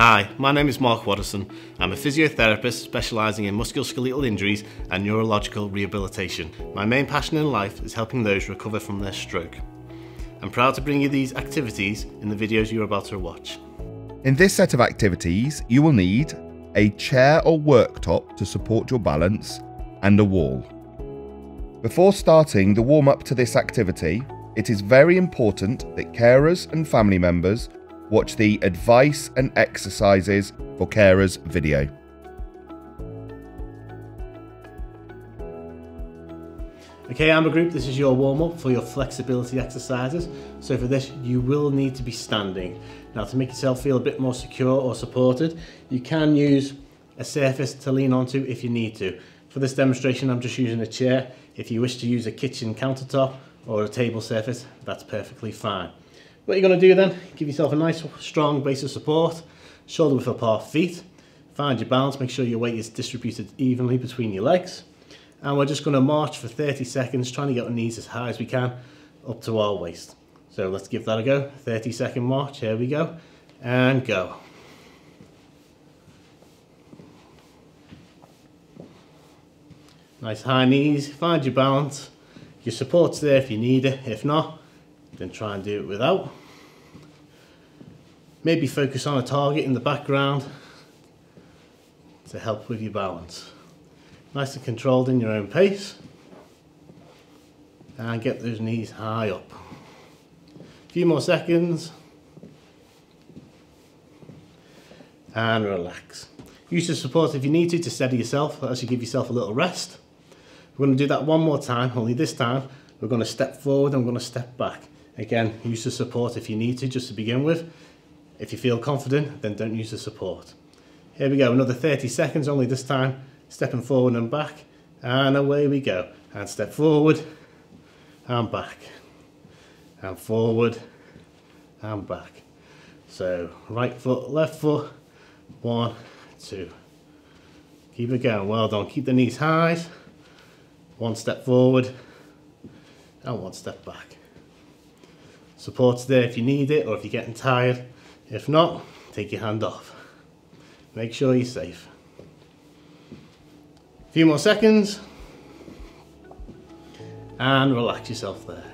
Hi, my name is Mark Watterson. I'm a physiotherapist specialising in musculoskeletal injuries and neurological rehabilitation. My main passion in life is helping those recover from their stroke. I'm proud to bring you these activities in the videos you're about to watch. In this set of activities, you will need a chair or worktop to support your balance and a wall. Before starting the warm-up to this activity, it is very important that carers and family members watch the advice and exercises for carers video. Okay, Amber Group, this is your warm-up for your flexibility exercises. So for this, you will need to be standing. Now, to make yourself feel a bit more secure or supported, you can use a surface to lean onto if you need to. For this demonstration, I'm just using a chair. If you wish to use a kitchen countertop or a table surface, that's perfectly fine. What you're going to do then, give yourself a nice strong base of support, shoulder width apart feet, find your balance, make sure your weight is distributed evenly between your legs, and we're just going to march for 30 seconds, trying to get our knees as high as we can up to our waist. So let's give that a go. 30-second march, here we go, and go. Nice high knees, find your balance, your support's there if you need it, if not, then try and do it without. Maybe focus on a target in the background to help with your balance. Nice and controlled in your own pace. And get those knees high up. A few more seconds. And relax. Use the support if you need to steady yourself, as you give yourself a little rest. We're going to do that one more time, only this time we're going to step forward and we're going to step back. Again, use the support if you need to, just to begin with. If you feel confident, then don't use the support. Here we go, another 30 seconds, only this time, stepping forward and back, and away we go. And step forward, and back, and forward, and back. So, right foot, left foot, 1, 2. Keep it going, well done. Keep the knees high, 1 step forward, and 1 step back. Support's there if you need it or if you're getting tired. If not, take your hand off. Make sure you're safe. A few more seconds. And relax yourself there.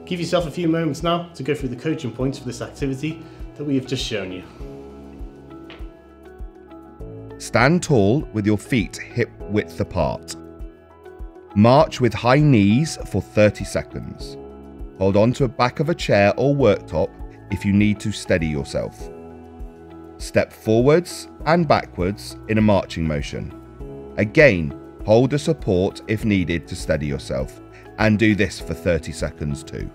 Give yourself a few moments now to go through the coaching points for this activity that we have just shown you. Stand tall with your feet hip width apart. March with high knees for 30 seconds. Hold on to the back of a chair or worktop if you need to steady yourself. Step forwards and backwards in a marching motion. Again, hold the support if needed to steady yourself, and do this for 30 seconds too.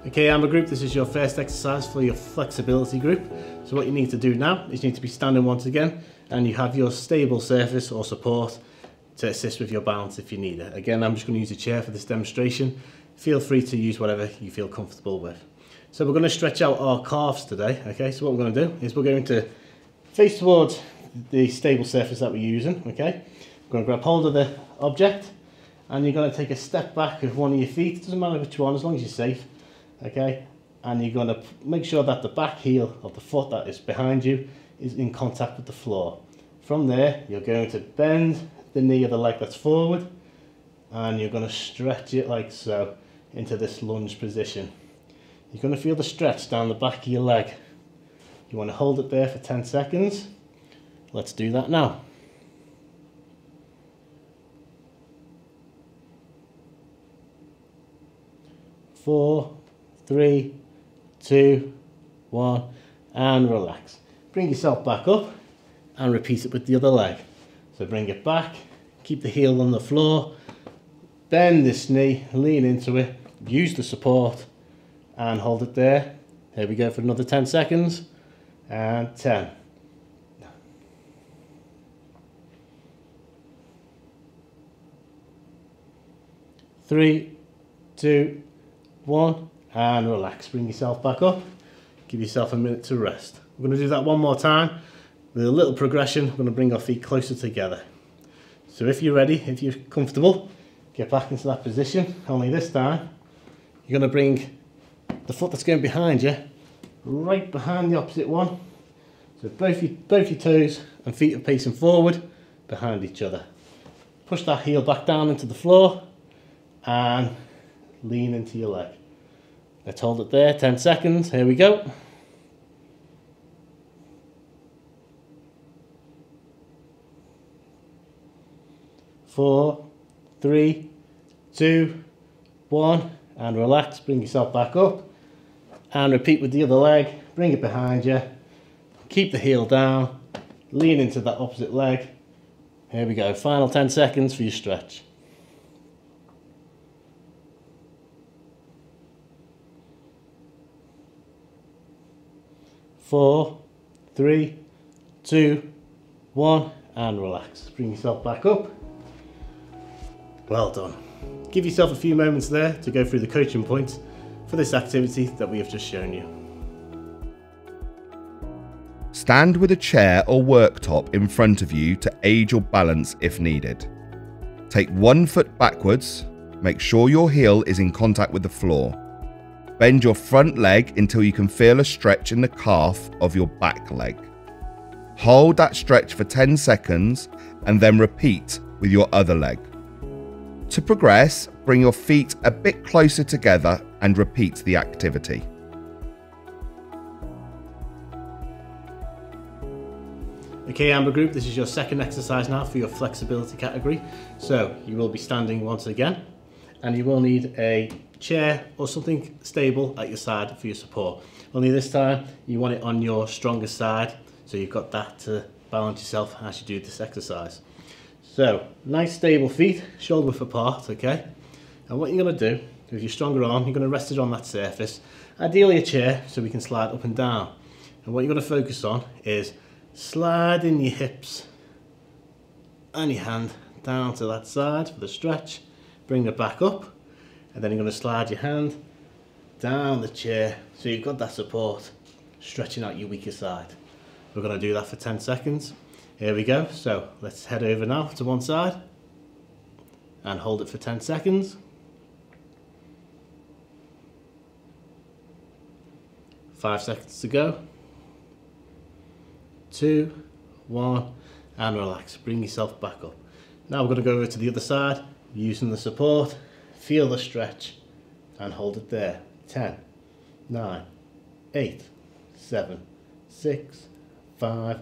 Okay, Amber Group, this is your first exercise for your flexibility group. So what you need to do now is you need to be standing once again, and you have your stable surface or support to assist with your balance if you need it. Again, I'm just going to use a chair for this demonstration. Feel free to use whatever you feel comfortable with. So we're going to stretch out our calves today. Okay, so what we're going to do is we're going to face towards the stable surface that we're using. Okay, we're going to grab hold of the object, and you're going to take a step back with one of your feet. It doesn't matter which one, as long as you're safe. Okay, and you're going to make sure that the back heel of the foot that is behind you is in contact with the floor. From there, you're going to bend the knee of the leg that's forward, and you're going to stretch it like so into this lunge position. You're going to feel the stretch down the back of your leg. You want to hold it there for 10 seconds. Let's do that now. 4, 3, 2, 1, and relax. Bring yourself back up and repeat it with the other leg. So bring it back, keep the heel on the floor, bend this knee, lean into it, use the support, and hold it there. Here we go for another 10 seconds, and 10. 3, 2, 1, and relax. Bring yourself back up, give yourself a minute to rest. We're going to do that one more time. With a little progression, we're going to bring our feet closer together. So if you're ready, if you're comfortable, get back into that position. Only this time, you're going to bring the foot that's going behind you, right behind the opposite one. So both your toes and feet are facing forward behind each other. Push that heel back down into the floor and lean into your leg. Let's hold it there, 10 seconds, here we go. 4, 3, 2, 1, and relax, bring yourself back up. And repeat with the other leg, bring it behind you. Keep the heel down, lean into that opposite leg. Here we go, final 10 seconds for your stretch. 4, 3, 2, 1, and relax. Bring yourself back up. Well done. Give yourself a few moments there to go through the coaching points for this activity that we have just shown you. Stand with a chair or worktop in front of you to aid your balance if needed. Take 1 foot backwards, make sure your heel is in contact with the floor. Bend your front leg until you can feel a stretch in the calf of your back leg. Hold that stretch for 10 seconds and then repeat with your other leg. To progress, bring your feet a bit closer together and repeat the activity. Okay, Amber Group, this is your second exercise now for your flexibility category. So you will be standing once again, and you will need a chair or something stable at your side for your support. Only this time you want it on your strongest side, so you've got that to balance yourself as you do this exercise. So nice stable feet, shoulder width apart, okay? And what you're going to do with your stronger arm, you're going to rest it on that surface, ideally a chair, so we can slide up and down. And what you're going to focus on is sliding your hips and your hand down to that side for the stretch, bring it back up, and then you're going to slide your hand down the chair so you've got that support, stretching out your weaker side. We're going to do that for 10 seconds. Here we go. So let's head over now to one side and hold it for 10 seconds. 5 seconds to go. 2, 1, and relax. Bring yourself back up. Now we're going to go over to the other side using the support. Feel the stretch and hold it there. 10, 9, 8, 7, 6, 5,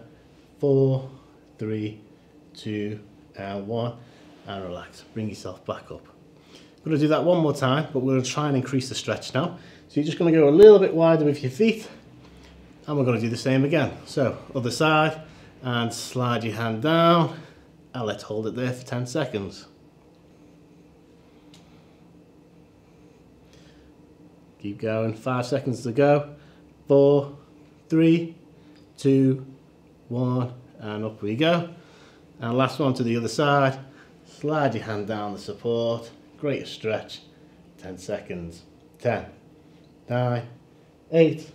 4, 3, 2, and 1, and relax. Bring yourself back up. I'm going to do that one more time, but we're going to try and increase the stretch now. So you're just going to go a little bit wider with your feet, and we're going to do the same again. So other side, and slide your hand down, and let's hold it there for 10 seconds. Keep going, 5 seconds to go. 4, 3, 2, 1, and up we go. And last one to the other side. Slide your hand down the support. Great stretch. 10 seconds. 10, 9, 8,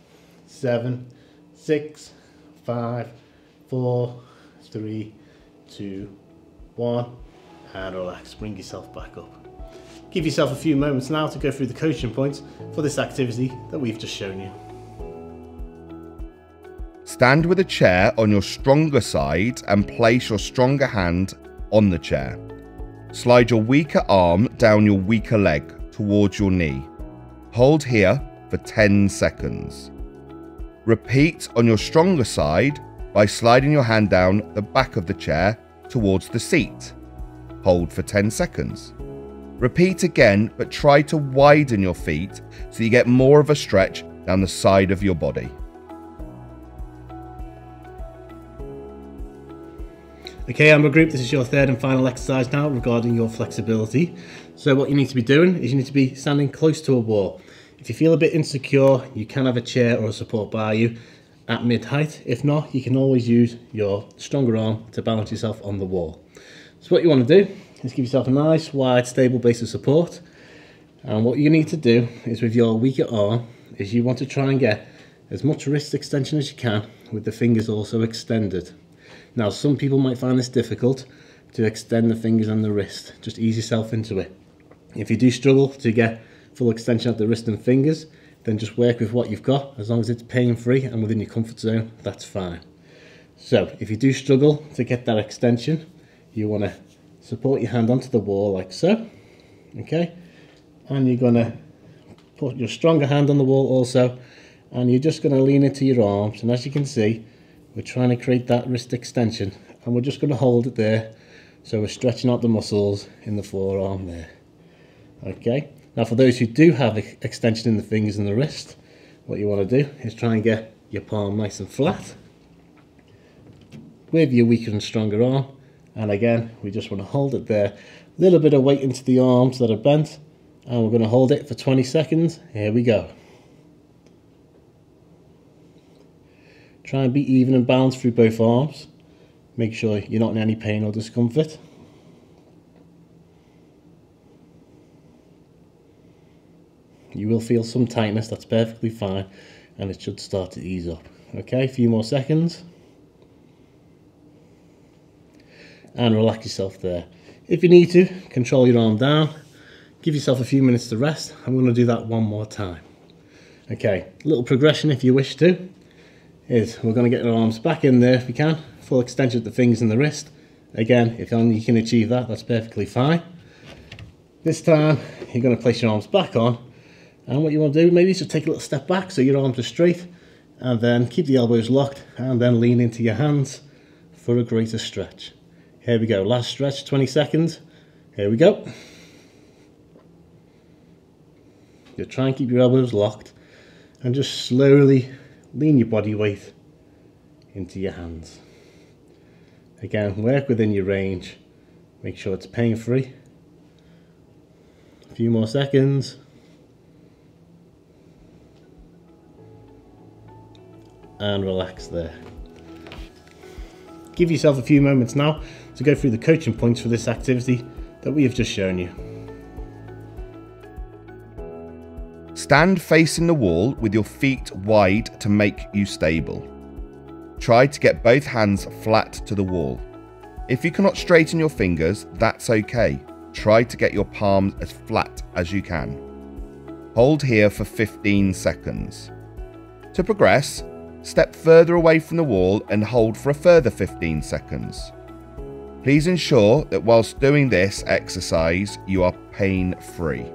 7, 6, 5, 4, 3, 2, 1, and relax. Bring yourself back up. Give yourself a few moments now to go through the coaching points for this activity that we've just shown you. Stand with a chair on your stronger side and place your stronger hand on the chair. Slide your weaker arm down your weaker leg towards your knee. Hold here for 10 seconds. Repeat on your stronger side by sliding your hand down the back of the chair towards the seat. Hold for 10 seconds. Repeat again, but try to widen your feet so you get more of a stretch down the side of your body. Okay, Amber Group, this is your third and final exercise now regarding your flexibility. So what you need to be doing is you need to be standing close to a wall. If you feel a bit insecure, you can have a chair or a support by you at mid-height. If not, you can always use your stronger arm to balance yourself on the wall. So what you want to do is give yourself a nice, wide, stable base of support. And what you need to do is with your weaker arm, is you want to try and get as much wrist extension as you can with the fingers also extended. Now, some people might find this difficult to extend the fingers and the wrist. Just ease yourself into it. If you do struggle to get full extension of the wrist and fingers, then just work with what you've got. As long as it's pain-free and within your comfort zone, that's fine. So if you do struggle to get that extension, you want to support your hand onto the wall like so, okay? And you're going to put your stronger hand on the wall also, and you're just going to lean into your arms. And as you can see, we're trying to create that wrist extension, and we're just going to hold it there. So we're stretching out the muscles in the forearm there, okay? Now for those who do have extension in the fingers and the wrist, what you want to do is try and get your palm nice and flat with your weaker and stronger arm. And again, we just want to hold it there. A little bit of weight into the arms that are bent, and we're going to hold it for 20 seconds. Here we go. Try and be even and balanced through both arms. Make sure you're not in any pain or discomfort. You will feel some tightness, that's perfectly fine, and it should start to ease up. Okay, a few more seconds. And relax yourself there. If you need to, control your arm down. Give yourself a few minutes to rest. I'm going to do that one more time. Okay, a little progression if you wish to is we're going to get our arms back in there if we can. Full extension of the fingers and the wrist. Again, if only you can achieve that, that's perfectly fine. This time, you're going to place your arms back on. And what you want to do, maybe is just take a little step back so your arms are straight. And then keep the elbows locked and then lean into your hands for a greater stretch. Here we go, last stretch, 20 seconds. Here we go. You try and keep your elbows locked and just slowly lean your body weight into your hands. Again, work within your range. Make sure it's pain-free. A few more seconds. And relax there. Give yourself a few moments now to go through the coaching points for this activity that we have just shown you. Stand facing the wall with your feet wide to make you stable. Try to get both hands flat to the wall. If you cannot straighten your fingers, that's okay. Try to get your palms as flat as you can. Hold here for 15 seconds. To progress, step further away from the wall and hold for a further 15 seconds. Please ensure that whilst doing this exercise, you are pain-free.